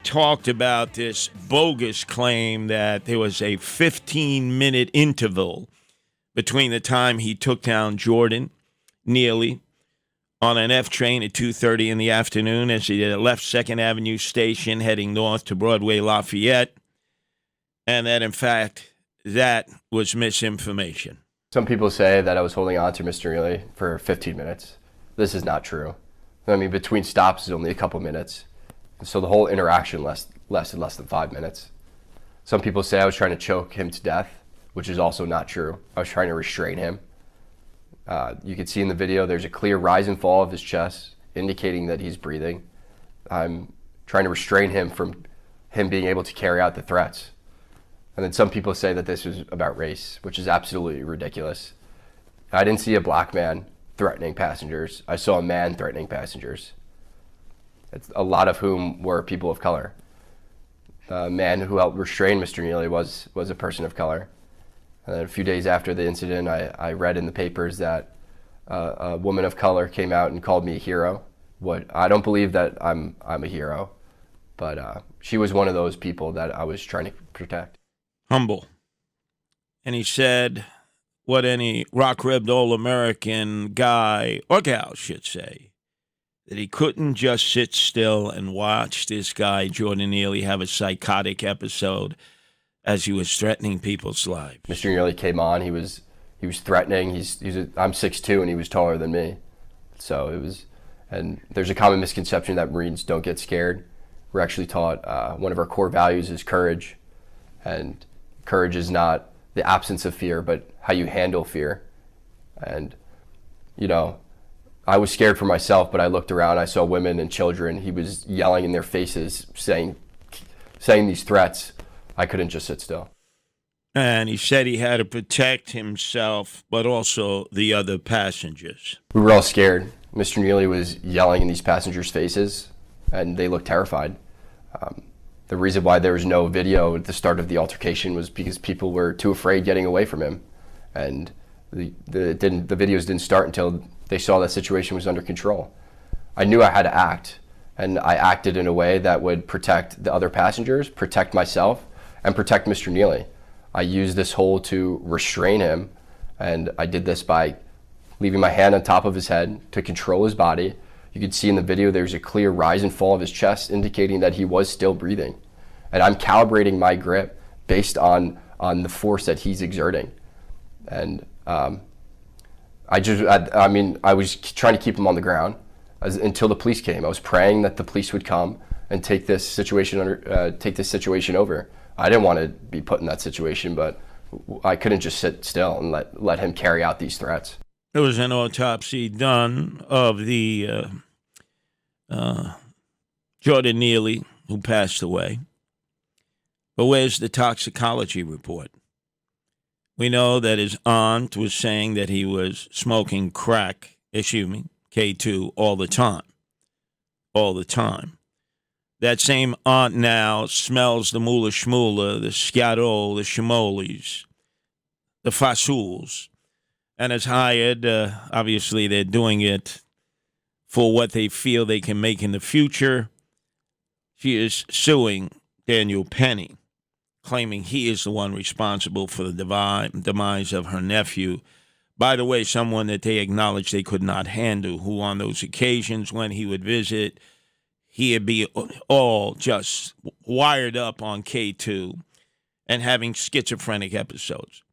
talked about this bogus claim that there was a 15-minute interval between the time he took down Jordan Neely on an F train at 2:30 in the afternoon as he left 2nd Avenue Station heading north to Broadway Lafayette, and that, in fact, that was misinformation. Some people say that I was holding on to Mr. Neely for 15 minutes. This is not true. I mean, between stops is only a couple minutes. So the whole interaction lasted less than 5 minutes. Some people say I was trying to choke him to death, which is also not true. I was trying to restrain him. You can see in the video there's a clear rise and fall of his chest, indicating that he's breathing. I'm trying to restrain him from him being able to carry out the threats. And then some people say that this was about race, which is absolutely ridiculous. I didn't see a black man threatening passengers. I saw a man threatening passengers, a lot of whom were people of color. The man who helped restrain Mr. Neely was a person of color. And then a few days after the incident, I read in the papers that a woman of color came out and called me a hero. I don't believe that I'm a hero, but she was one of those people that I was trying to protect. Humble. And he said what any rock-ribbed all-American guy, or gal should say, that he couldn't just sit still and watch this guy, Jordan Neely, have a psychotic episode as he was threatening people's lives. Mr. Neely came on. He was threatening. I'm 6'2", and he was taller than me. So it was, and there's a common misconception that Marines don't get scared. We're actually taught one of our core values is courage, and courage is not the absence of fear, but how you handle fear. And I was scared for myself, but I looked around, I saw women and children. He was yelling in their faces, saying these threats. I couldn't just sit still. And he said he had to protect himself, but also the other passengers. We were all scared. Mr. Neely was yelling in these passengers' faces, and they looked terrified. The reason why there was no video at the start of the altercation was because people were too afraid getting away from him. And the videos didn't start until they saw that situation was under control. I knew I had to act, and I acted in a way that would protect the other passengers, protect myself, and protect Mr. Neely. I used this hold to restrain him, and I did this by leaving my hand on top of his head to control his body. You can see in the video there's a clear rise and fall of his chest, indicating that he was still breathing. And I'm calibrating my grip based on the force that he's exerting. And I was trying to keep him on the ground until the police came. I was praying that the police would come and take this situation over. I didn't want to be put in that situation, but I couldn't just sit still and let him carry out these threats. There was an autopsy done of the Jordan Neely, who passed away. But where's the toxicology report? We know that his aunt was saying that he was smoking K2, all the time. All the time. That same aunt now smells the Mula Shmula, the Scato, the Shimolis, the Fasuls, and has hired, obviously they're doing it for what they feel they can make in the future. She is suing Daniel Penny, claiming he is the one responsible for the demise of her nephew. By the way, someone that they acknowledged they could not handle, who on those occasions when he would visit, he'd be all just wired up on K2 and having schizophrenic episodes.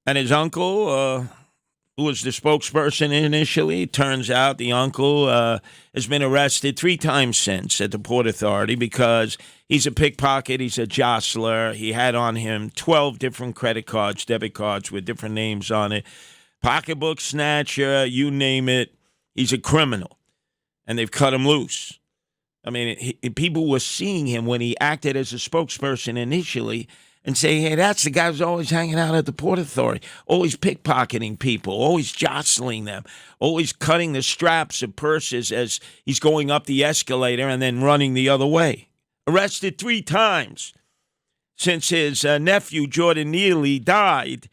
And his uncle, who was the spokesperson initially, turns out the uncle has been arrested 3 times since at the Port Authority because he's a pickpocket, he's a jostler. He had on him 12 different credit cards, debit cards with different names on it. Pocketbook snatcher, you name it. He's a criminal. And they've cut him loose. I mean, people were seeing him when he acted as a spokesperson initially and say, hey, that's the guy who's always hanging out at the Port Authority, always pickpocketing people, always jostling them, always cutting the straps of purses as he's going up the escalator and then running the other way. Arrested 3 times since his nephew, Jordan Neely, died,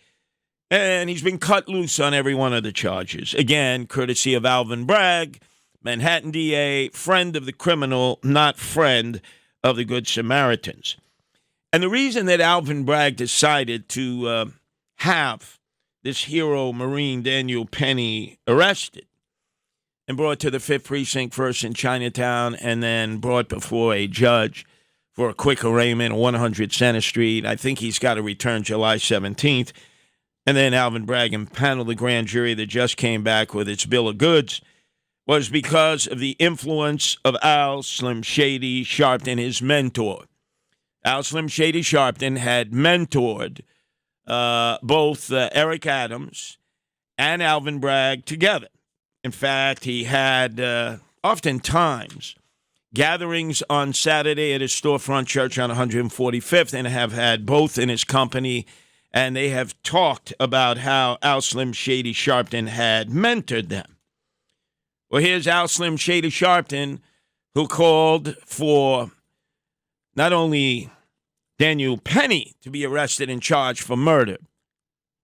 and he's been cut loose on every one of the charges. Again, courtesy of Alvin Bragg, Manhattan DA, friend of the criminal, not friend of the Good Samaritans. And the reason that Alvin Bragg decided to have this hero Marine Daniel Penny arrested and brought to the 5th Precinct, first in Chinatown, and then brought before a judge for a quick arraignment on 100 Center Street. I think he's got to return July 17th. And then Alvin Bragg impaneled the grand jury that just came back with its bill of goods, was because of the influence of Al Slim Shady Sharpton, his mentor. Al Slim Shady Sharpton had mentored both Eric Adams and Alvin Bragg together. In fact, he had oftentimes gatherings on Saturday at his storefront church on 145th and have had both in his company, and they have talked about how Al Slim Shady Sharpton had mentored them. Well, here's Al Slim Shady Sharpton, who called for not only Daniel Penny to be arrested and charged for murder,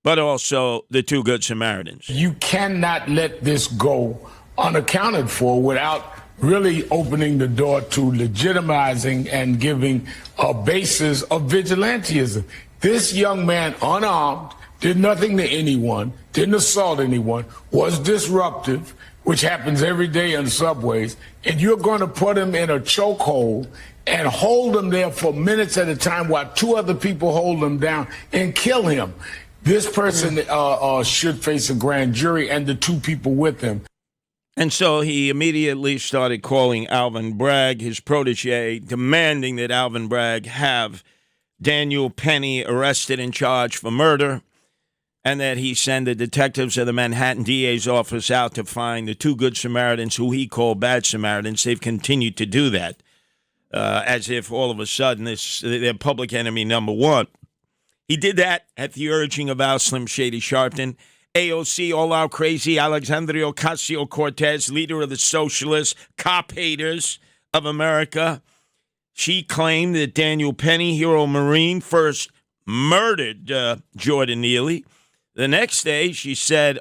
but also the 2 Good Samaritans. You cannot let this go unaccounted for without really opening the door to legitimizing and giving a basis of vigilantism. This young man, unarmed, did nothing to anyone, didn't assault anyone, was disruptive, which happens every day in subways, and you're going to put him in a chokehold and hold him there for minutes at a time while 2 other people hold him down and kill him. This person should face a grand jury and the 2 people with him. And so he immediately started calling Alvin Bragg, his protege, demanding that Alvin Bragg have Daniel Penny arrested and charged for murder, and that he send the detectives of the Manhattan DA's office out to find the 2 Good Samaritans, who he called bad Samaritans. They've continued to do that, as if all of a sudden they're public enemy number 1. He did that at the urging of Al Slim Shady Sharpton. AOC, all-out crazy, Alexandria Ocasio-Cortez, leader of the socialist cop haters of America. She claimed that Daniel Penny, hero Marine, first murdered Jordan Neely. The next day, she said,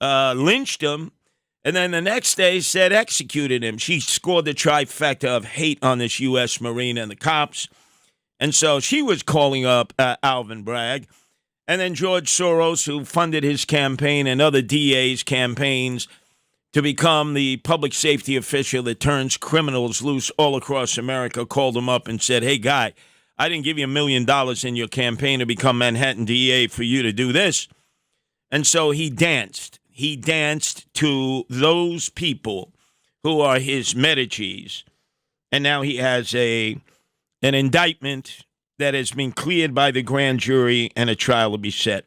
lynched him. And then the next day said executed him. She scored the trifecta of hate on this U.S. Marine and the cops. And so she was calling up Alvin Bragg. And then George Soros, who funded his campaign and other DA's campaigns to become the public safety official that turns criminals loose all across America, called him up and said, hey, guy, I didn't give you $1 million in your campaign to become Manhattan DA for you to do this. And so he danced. He danced to those people who are his Medicis. And now he has an indictment that has been cleared by the grand jury and a trial will be set.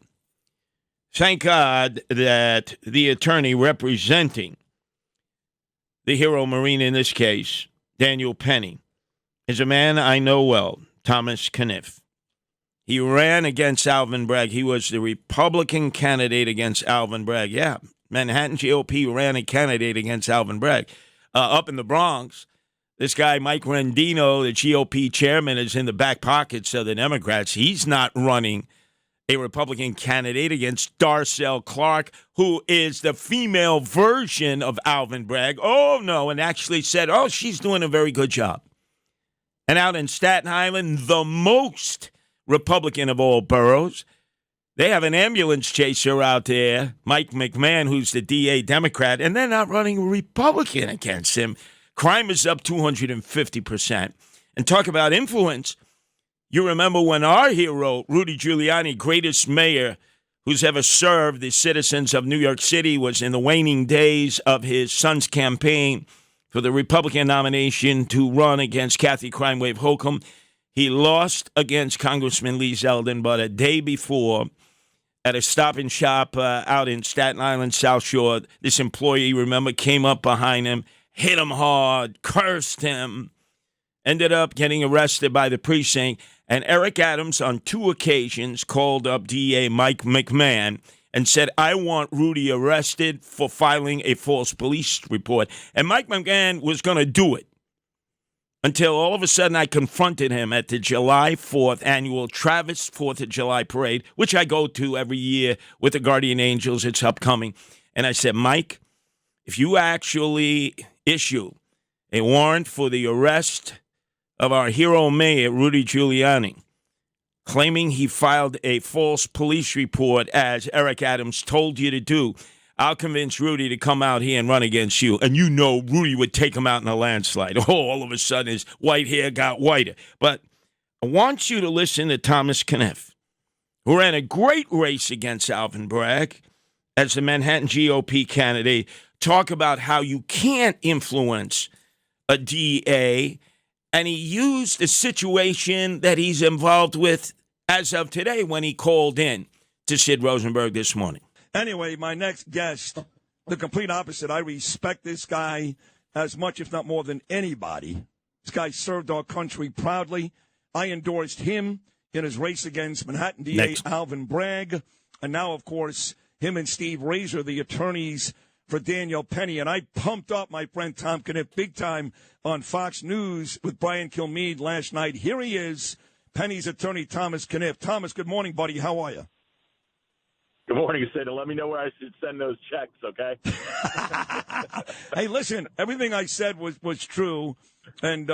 Thank God that the attorney representing the hero Marine in this case, Daniel Penny, is a man I know well, Thomas Kniff. He ran against Alvin Bragg. He was the Republican candidate against Alvin Bragg. Yeah, Manhattan GOP ran a candidate against Alvin Bragg. Up in the Bronx, this guy, Mike Rendino, the GOP chairman, is in the back pockets of the Democrats. He's not running a Republican candidate against Darcel Clark, who is the female version of Alvin Bragg. Oh, no, and actually said, she's doing a very good job. And out in Staten Island, the most Republican of all boroughs, they have an ambulance chaser out there, Mike McMahon, who's the DA Democrat, and they're not running a Republican against him. Crime is up 250%. And talk about influence. You remember when our hero, Rudy Giuliani, greatest mayor who's ever served the citizens of New York City, was in the waning days of his son's campaign for the Republican nomination to run against Kathy Crime Wave Hochul. He lost against Congressman Lee Zeldin, but a day before, at a Stop and Shop out in Staten Island, South Shore, this employee, remember, came up behind him, hit him hard, cursed him, ended up getting arrested by the precinct. And Eric Adams, on 2 occasions, called up DA Mike McMahon and said, I want Rudy arrested for filing a false police report. And Mike McMahon was going to do it until all of a sudden I confronted him at the July 4th annual Travis 4th of July parade, which I go to every year with the Guardian Angels. It's upcoming. And I said, Mike, if you actually issue a warrant for the arrest of our hero mayor, Rudy Giuliani, claiming he filed a false police report, as Eric Adams told you to do. I'll convince Rudy to come out here and run against you. And you know Rudy would take him out in a landslide. Oh, all of a sudden his white hair got whiter. But I want you to listen to Thomas Kniff, who ran a great race against Alvin Bragg as the Manhattan GOP candidate, talk about how you can't influence a DA. And he used the situation that he's involved with as of today when he called in to Sid Rosenberg this morning. Anyway, my next guest, the complete opposite. I respect this guy as much, if not more, than anybody. This guy served our country proudly. I endorsed him in his race against Manhattan DA Alvin Bragg. And now, of course, him and Steve Razor, the attorneys for Daniel Penny. And I pumped up my friend Tom Kniff big time on Fox News with Brian Kilmeade last night. Here he is, Penny's attorney, Thomas Kniff. Thomas, good morning, buddy. How are you? Good morning, Sid. Let me know where I should send those checks, okay? Hey, listen, everything I said was true. And,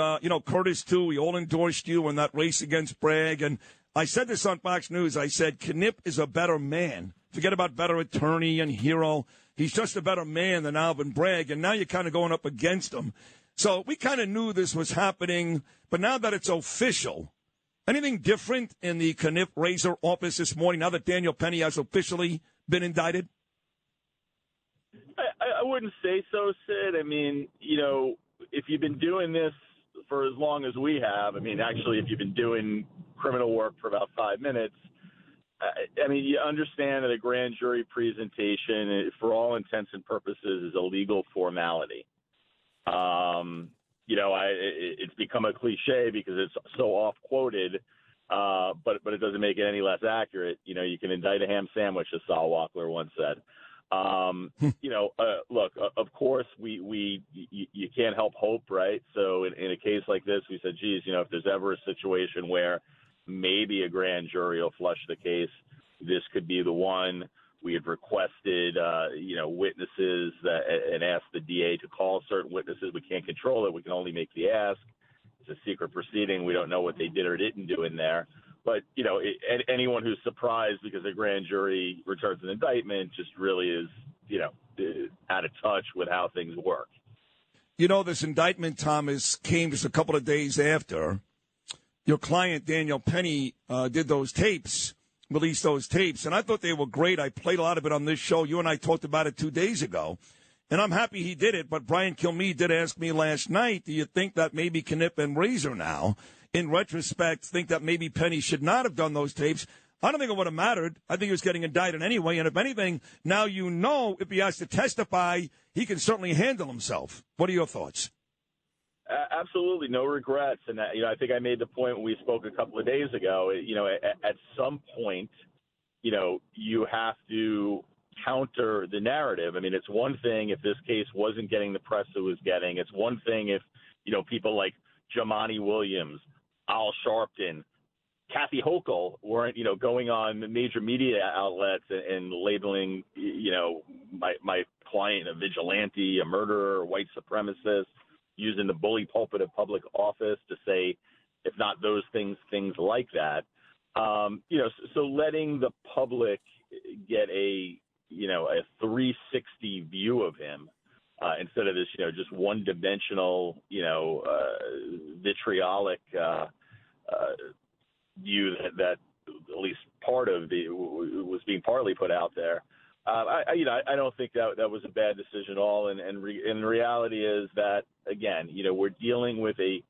Curtis, too, we all endorsed you in that race against Bragg. And I said this on Fox News. I said, Kniff is a better man. Forget about better attorney and hero. He's just a better man than Alvin Bragg. And now you're kind of going up against him. So we kind of knew this was happening. But now that it's official, anything different in the Kniff Razor office this morning, now that Daniel Penny has officially been indicted? I wouldn't say so, Sid. I mean, if you've been doing this for as long as we have, actually, if you've been doing criminal work for about 5 minutes, you understand that a grand jury presentation, for all intents and purposes, is a legal formality. It's become a cliche because it's so off-quoted, but it doesn't make it any less accurate. You can indict a ham sandwich, as Saul Walkler once said. Look, of course, you can't help hope, right? So in a case like this, we said, geez, if there's ever a situation where maybe a grand jury will flush the case, this could be the one. We had requested, witnesses and asked the DA to call certain witnesses. We can't control it. We can only make the ask. It's a secret proceeding. We don't know what they did or didn't do in there. But, anyone who's surprised because a grand jury returns an indictment just really is, out of touch with how things work. This indictment, Thomas, came just a couple of days after your client, Daniel Penny, did those tapes. Released those tapes, and I thought they were great. I played a lot of it on this show. You and I talked about it 2 days ago, and I'm happy he did it. But Brian Kilmeade did ask me last night, do you think that maybe Kniff and Razor now, in retrospect, think that maybe Penny should not have done those tapes? I don't think it would have mattered. I think he was getting indicted anyway, and if anything, now if he has to testify, he can certainly handle himself. What are your thoughts? Absolutely, no regrets. And, I think I made the point when we spoke a couple of days ago, at some point, you have to counter the narrative. It's one thing if this case wasn't getting the press it was getting. It's one thing if, people like Jamani Williams, Al Sharpton, Kathy Hochul weren't, going on major media outlets and labeling, my client a vigilante, a murderer, a white supremacist, using the bully pulpit of public office to say, if not those things like that. So letting the public get a 360 view of him instead of this, just one-dimensional, vitriolic view that at least part of was being partly put out there. I don't think that was a bad decision at all. And the reality is that, again, we're dealing with a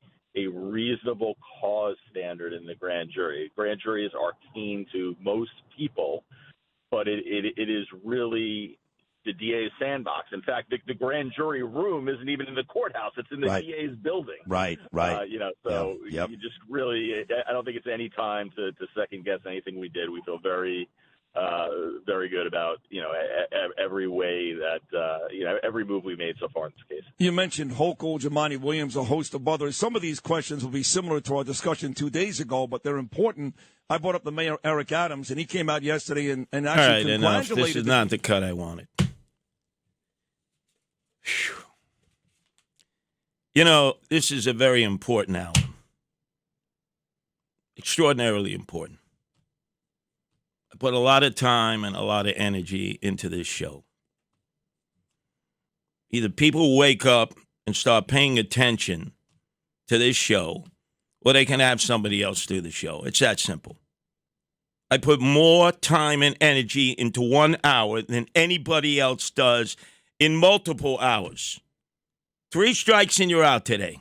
reasonable cause standard in the grand jury. Grand juries are keen to most people, but it is really the DA's sandbox. In fact, the grand jury room isn't even in the courthouse. It's in the DA's building. Right. You just really – I don't think it's any time to second-guess anything we did. We feel very good about, every way that, every move we made so far in this case. You mentioned Hochul, Jamani Williams, a host of others. Some of these questions will be similar to our discussion 2 days ago, but they're important. I brought up the mayor, Eric Adams, and he came out yesterday and actually All right, congratulated. Enough. This is not the cut I wanted. Whew. This is a very important album. extraordinarily important. I put a lot of time and a lot of energy into this show. Either people wake up and start paying attention to this show, or they can have somebody else do the show. It's that simple. I put more time and energy into 1 hour than anybody else does in multiple hours. 3 strikes and you're out today.